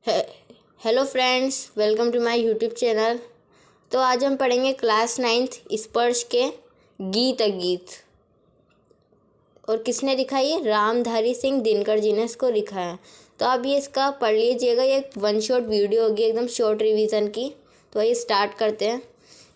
Hello friends, welcome to my YouTube channel. तो आज हम पढ़ेंगे क्लास 9th स्पर्श के गीत अगीत। और किसने लिखा है? ये रामधारी सिंह दिनकर जी ने इसको लिखा है। तो आप ये इसका पढ़ लीजिएगा। ये एक वन शॉट वीडियो होगी, एकदम शॉर्ट रिवीजन की। तो आइए स्टार्ट करते हैं।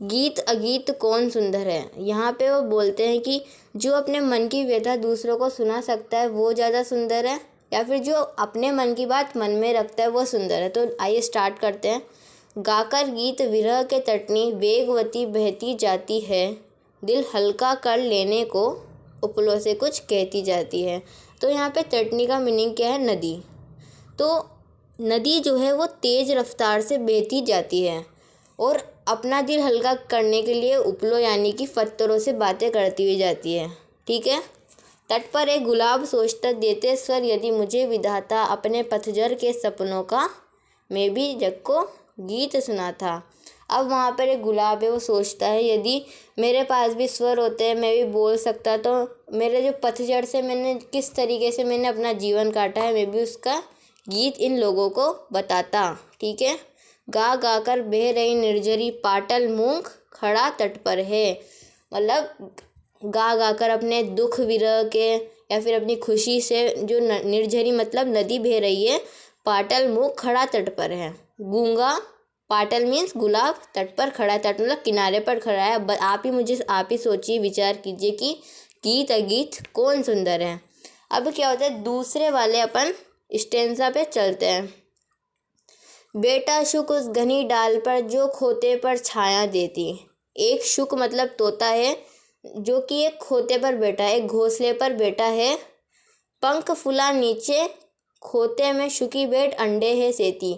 गीत अगीत कौन सुंदर है। यहाँ पे वो बोलते हैं कि जो अपने मन की व्यथा दूसरों को सुना सकता है वो ज़्यादा सुंदर है, या फिर जो अपने मन की बात मन में रखता है वो सुंदर है। तो आइए स्टार्ट करते हैं। गाकर गीत विरह के तटनी वेगवती बहती जाती है, दिल हल्का कर लेने को उपलों से कुछ कहती जाती है। तो यहाँ पे तटनी का मीनिंग क्या है? नदी। तो नदी जो है वो तेज़ रफ्तार से बहती जाती है और अपना दिल हल्का करने के लिए उपलों यानी कि पत्थरों से बातें करती हुई जाती है। ठीक है। तट पर एक गुलाब सोचता देते स्वर, यदि मुझे विधाता अपने पतझर के सपनों का मैं भी जग को गीत सुना था। अब वहाँ पर एक गुलाब है, वो सोचता है यदि मेरे पास भी स्वर होते हैं, मैं भी बोल सकता, तो मेरे जो पतझड़ से मैंने किस तरीके से मैंने अपना जीवन काटा है, मैं भी उसका गीत इन लोगों को बताता। ठीक है। गा गा कर बह रही निर्झरी पाटल मूंग खड़ा तट पर है। मतलब गा गा कर अपने दुख विरह के या फिर अपनी खुशी से जो निर्झरी मतलब नदी बह रही है, पाटल मूंग खड़ा तट पर है। गूंगा, पाटल मीन्स गुलाब, तट पर खड़ा है, तट मतलब किनारे पर खड़ा है। अब आप ही सोचिए, विचार कीजिए कि गीत अगीत कौन सुंदर है। अब क्या होता है, दूसरे वाले अपन स्टेंजा पे चलते हैं। बेटा शुक उस घनी डाल पर जो खोते पर छाया देती। एक शुक मतलब तोता है जो कि एक खोते पर बैठा है, एक घोंसले पर बैठा है। पंख फुला नीचे खोते में शुकी बैठ अंडे है सेती।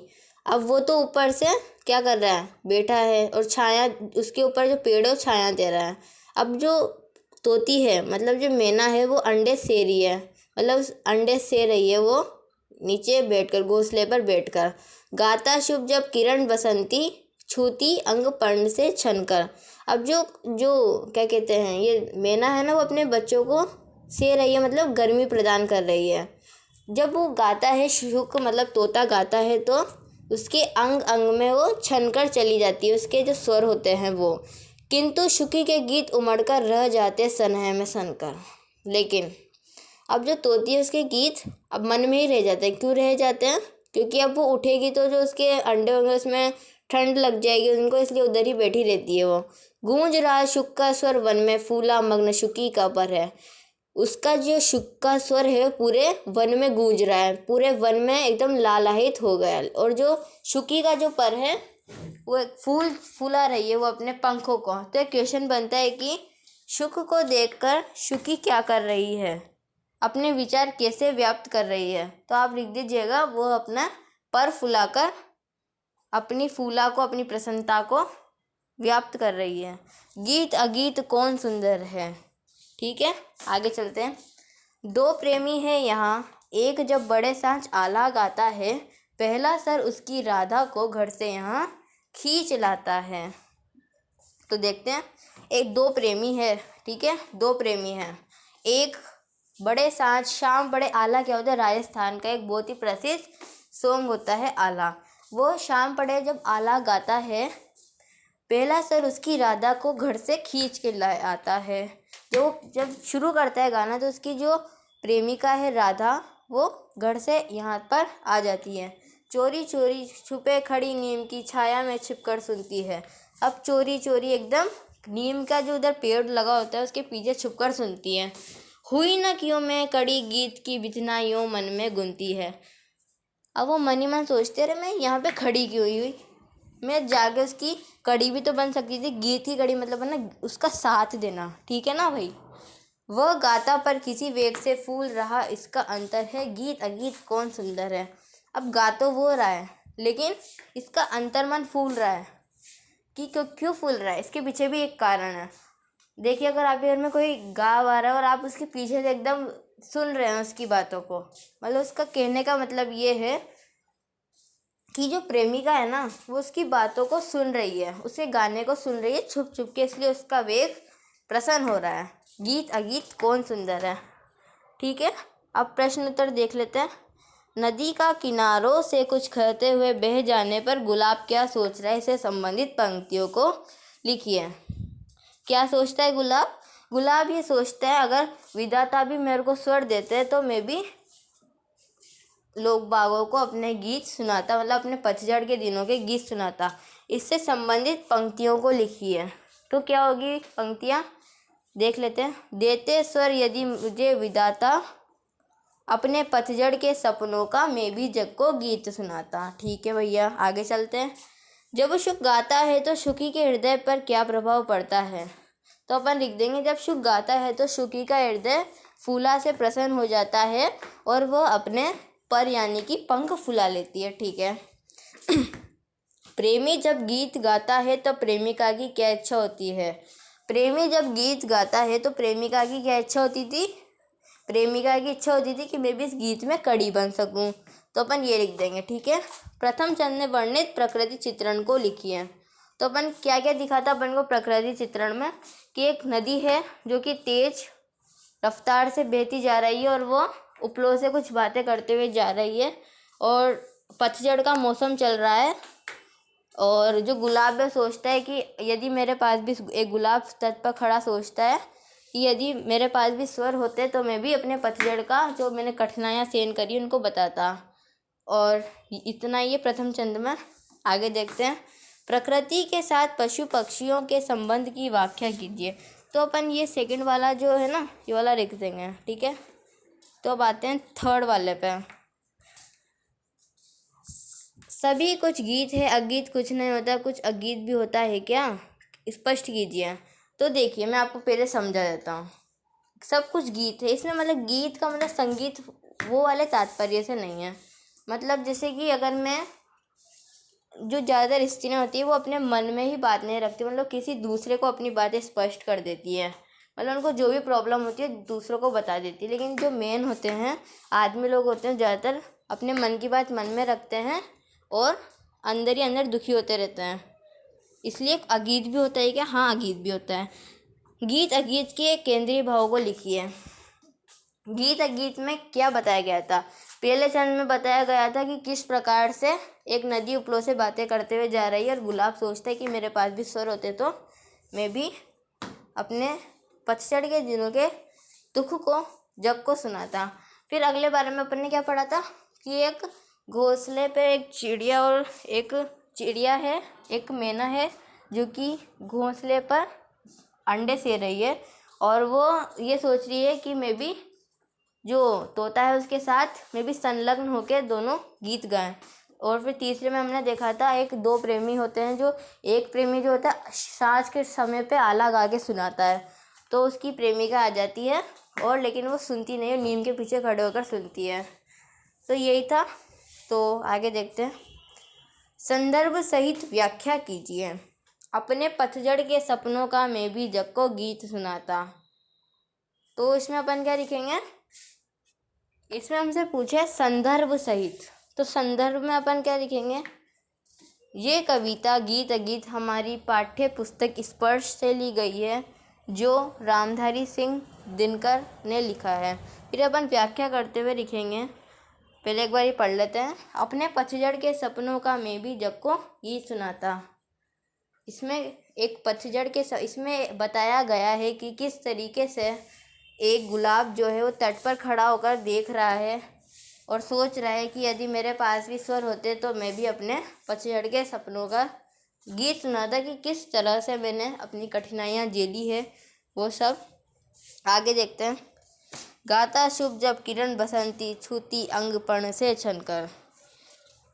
अब वो तो ऊपर से क्या कर रहा है? बैठा है और छाया उसके ऊपर जो पेड़ है छाया दे रहा है। अब जो तोती है मतलब जो मैना है वो अंडे से रही है, मतलब उस अंडे से रही है वो नीचे बैठकर, घोंसले पर बैठकर। गाता शुभ जब किरण बसंती छूती अंग पर्ण से छनकर। अब जो जो क्या कहते हैं, ये मैना है ना, वो अपने बच्चों को से रही है, मतलब गर्मी प्रदान कर रही है। जब वो गाता है, शुक मतलब तोता गाता है, तो उसके अंग अंग में वो छनकर चली जाती है, उसके जो स्वर होते हैं वो। किंतु शुकी के गीत उमड़कर रह जाते सनह में सनकर। लेकिन अब जो तोती है उसके गीत अब मन में ही रह जाते हैं। क्यों रह जाते हैं? क्योंकि अब वो उठेगी तो जो उसके अंडे होंगे उसमें ठंड लग जाएगी उनको, इसलिए उधर ही बैठी रहती है वो। गूंज रहा शुक का स्वर वन में फूला मग्न शुकी का पर है। उसका जो शुक का स्वर है पूरे वन में गूंज रहा है, पूरे वन में एकदम लालायित हो गया। और जो शुकी का जो पर है वो एक फूल फूला रही है वो अपने पंखों को। तो एक क्वेश्चन बनता है कि शुक को देखकर शुकी क्या कर रही है, अपने विचार कैसे व्याप्त कर रही है। तो आप लिख दीजिएगा, वो अपना पर फुलाकर अपनी फूला को, अपनी प्रसन्नता को व्याप्त कर रही है। गीत अगीत कौन सुंदर है। ठीक है, आगे चलते हैं। दो प्रेमी है यहाँ, एक जब बड़े सांझ आला गाता है, पहला सर उसकी राधा को घर से यहाँ खींच लाता है। तो देखते हैं, एक दो प्रेमी है। ठीक है, दो प्रेमी हैं। एक बड़े सांझ, शाम बड़े आला क्या होता है? राजस्थान का एक बहुत ही प्रसिद्ध सॉन्ग होता है आला। वो शाम पड़े जब आला गाता है, पहला सर उसकी राधा को घर से खींच के ला आता है। जो जब शुरू करता है गाना तो उसकी जो प्रेमिका है राधा, वो घर से यहाँ पर आ जाती है। चोरी चोरी छुपे खड़ी नीम की छाया में छिपकर सुनती है। अब चोरी चोरी एकदम नीम का जो उधर पेड़ लगा होता है उसके पीछे छुपकर सुनती है। हुई न क्यों मैं कड़ी गीत की बितना यूं मन में गुनती है। अब वो मन ही मन सोचते रहे, मैं यहाँ पे खड़ी क्यों हुई, मैं जाके उसकी कड़ी भी तो बन सकती थी। गीत की कड़ी मतलब है ना उसका साथ देना। ठीक है ना भाई। वह गाता पर किसी वेग से फूल रहा, इसका अंतर है गीत अगीत कौन सुंदर है। अब गा तो वो रहा है लेकिन इसका अंतर्मन फूल रहा है। कि क्यों फूल रहा है, इसके पीछे भी एक कारण है। देखिए, अगर आपके घर में कोई गा आ रहा है और आप उसके पीछे से एकदम सुन रहे हैं उसकी बातों को, मतलब उसका कहने का मतलब ये है कि जो प्रेमिका है ना वो उसकी बातों को सुन रही है, उसके गाने को सुन रही है छुप छुप के, इसलिए उसका वेग प्रसन्न हो रहा है। गीत अगीत कौन सुंदर है। ठीक है, अब प्रश्न उत्तर देख लेते हैं। नदी का किनारों से कुछ कहते हुए बह जाने पर गुलाब क्या सोच रहा है, इससे संबंधित पंक्तियों को लिखिए। क्या सोचता है गुलाब? गुलाब ये सोचता है अगर विधाता भी मेरे को स्वर देते हैं तो मैं भी लोग बागों को अपने गीत सुनाता, मतलब अपने पतझड़ के दिनों के गीत सुनाता। इससे संबंधित पंक्तियों को लिखिए। तो क्या होगी पंक्तियाँ, देख लेते हैं। देते स्वर यदि मुझे विधाता, अपने पतझड़ के सपनों का मैं भी जग को गीत सुनाता। ठीक है भैया, आगे चलते हैं। जब शुक गाता है तो शुकी के हृदय पर क्या प्रभाव पड़ता है? तो अपन लिख देंगे, जब शुक गाता है तो शुकी का हृदय फूला से प्रसन्न हो जाता है और वह अपने पर यानी कि पंख फुला लेती है। ठीक है। प्रेमी जब गीत गाता है तो प्रेमिका की क्या इच्छा होती है? प्रेमी जब गीत गाता है तो प्रेमिका की क्या इच्छा होती थी? प्रेमिका की इच्छा होती थी कि मैं भी इस गीत में कड़ी बन सकूं। तो अपन ये लिख देंगे। ठीक है। प्रथम चंद में वर्णित प्रकृति चित्रण को लिखिए। तो अपन क्या क्या दिखाता अपन को प्रकृति चित्रण में, कि एक नदी है जो कि तेज रफ्तार से बहती जा रही है और वो उपलों से कुछ बातें करते हुए जा रही है, और पतझड़ का मौसम चल रहा है। और जो गुलाब है सोचता है कि यदि मेरे पास भी, एक गुलाब तट पर खड़ा सोचता है कि यदि मेरे पास भी स्वर होते तो मैं भी अपने पतझड़ का जो मैंने कठिनाइयाँ सहन करी उनको बताता। और इतना ये प्रथम चंद में। आगे देखते हैं। प्रकृति के साथ पशु पक्षियों के संबंध की व्याख्या कीजिए। तो अपन ये सेकंड वाला जो है ना, ये वाला लिख देंगे। ठीक है। तो अब आते हैं थर्ड वाले पे। सभी कुछ गीत है, अगीत कुछ नहीं होता, कुछ अगीत भी होता है क्या? स्पष्ट कीजिए। तो देखिए मैं आपको पहले समझा देता हूँ। सब कुछ गीत है, इसमें मतलब गीत का मतलब संगीत वो वाले तात्पर्य से नहीं है। मतलब जैसे कि अगर मैं, जो ज़्यादातर स्त्रियाँ होती है वो अपने मन में ही बात नहीं रखती, मतलब किसी दूसरे को अपनी बातें स्पष्ट कर देती है, मतलब उनको जो भी प्रॉब्लम होती है दूसरों को बता देती है। लेकिन जो मेन होते हैं, आदमी लोग होते हैं, ज़्यादातर अपने मन की बात मन में रखते हैं और अंदर ही अंदर दुखी होते रहते हैं। इसलिए अगीत भी होता है क्या? हाँ, अगीत भी होता है। गीत अगीत के केंद्रीय भाव को लिखिए। गीत अगीत में क्या बताया गया था? पहले चरण में बताया गया था कि किस प्रकार से एक नदी उपलों से बातें करते हुए जा रही है और गुलाब सोचता है कि मेरे पास भी स्वर होते तो मैं भी अपने पतझड़ के दिनों के दुख को, जग को सुनाता। फिर अगले बारे में अपन ने क्या पढ़ा था कि एक घोंसले पे एक चिड़िया, और एक चिड़िया है, एक मैना है जो कि घोंसले पर अंडे सेर रही है, और वो ये सोच रही है कि मैं भी, जो तोता है उसके साथ मैं भी संलग्न होकर दोनों गीत गाएं। और फिर तीसरे में हमने देखा था एक दो प्रेमी होते हैं, जो एक प्रेमी जो होता है सांझ के समय पे आला गा के सुनाता है, तो उसकी प्रेमिका आ जाती है, और लेकिन वो सुनती नहीं है, नीम के पीछे खड़े होकर सुनती है। तो यही था। तो आगे देखते हैं। संदर्भ सहित व्याख्या कीजिए। अपने पतझड़ के सपनों का मैं भी जग को गीत सुनाता। तो इसमें अपन क्या लिखेंगे? इसमें हमसे पूछे संदर्भ सहित, तो संदर्भ में अपन क्या लिखेंगे? ये कविता गीत अगीत हमारी पाठ्य पुस्तक स्पर्श से ली गई है, जो रामधारी सिंह दिनकर ने लिखा है। फिर अपन व्याख्या करते हुए लिखेंगे। पहले एक बार ये पढ़ लेते हैं। अपने पतझड़ के सपनों का मैं भी जग को गीत सुनाता। इसमें एक पतझड़ के इसमें बताया गया है कि किस तरीके से एक गुलाब जो है वो तट पर खड़ा होकर देख रहा है और सोच रहा है कि यदि मेरे पास भी स्वर होते तो मैं भी अपने पतझड़ के सपनों का गीत सुनाता, कि किस तरह से मैंने अपनी कठिनाइयाँ झेली है वो सब। आगे देखते हैं। गाता शुभ जब किरण बसंती, छूती अंग पण से छनकर।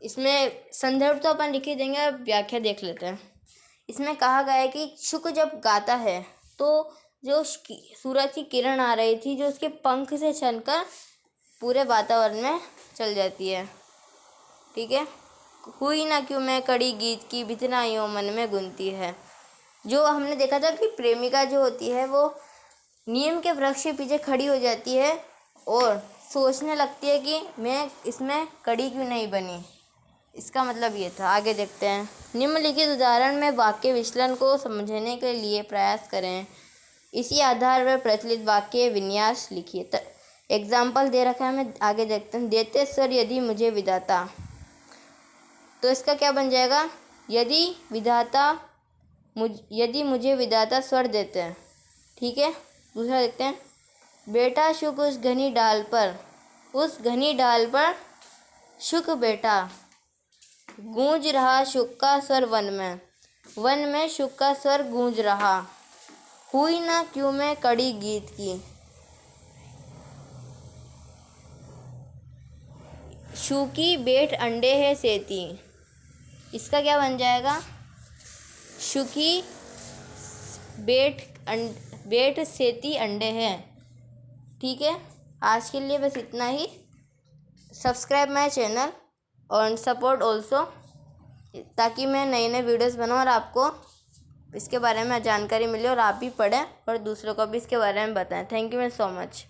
इसमें संदर्भ तो अपन लिख ही देंगे, अब व्याख्या देख लेते हैं। इसमें कहा गया है कि शुक जब गाता है तो जो सूरज की किरण आ रही थी, जो उसके पंख से छनकर पूरे वातावरण में चल जाती है। ठीक है। हुई ना क्यों मैं कड़ी गीत की, बितना यूं मन में गुनती है। जो हमने देखा था कि प्रेमिका जो होती है वो नीम के वृक्ष के पीछे खड़ी हो जाती है और सोचने लगती है कि मैं इसमें कड़ी क्यों नहीं बनी। इसका मतलब ये था। आगे देखते हैं। निम्नलिखित उदाहरण में वाक्य विश्लेषण को समझने के लिए प्रयास करें। इसी आधार पर प्रचलित वाक्य विन्यास लिखिए। एग्जाम्पल दे रखा है, हमें आगे देखते हैं। देते स्वर यदि मुझे विधाता, तो इसका क्या बन जाएगा? यदि मुझे विधाता स्वर देते हैं। ठीक है, दूसरा देखते हैं। बेटा शुक उस घनी डाल पर शुक बेटा, गूंज रहा शुक का स्वर वन में शुक का स्वर गूंज रहा। हुई ना क्यों मैं कड़ी गीत की, शुकी बेट अंडे है सेती, इसका क्या बन जाएगा? शुकी बेट सेती अंडे हैं। ठीक है, आज के लिए बस इतना ही। सब्सक्राइब माय चैनल और सपोर्ट ऑल्सो, ताकि मैं नए नए वीडियोस बनाऊँ और आपको इसके बारे में जानकारी मिले और आप भी पढ़ें और दूसरों को भी इसके बारे में बताएं। Thank you so much.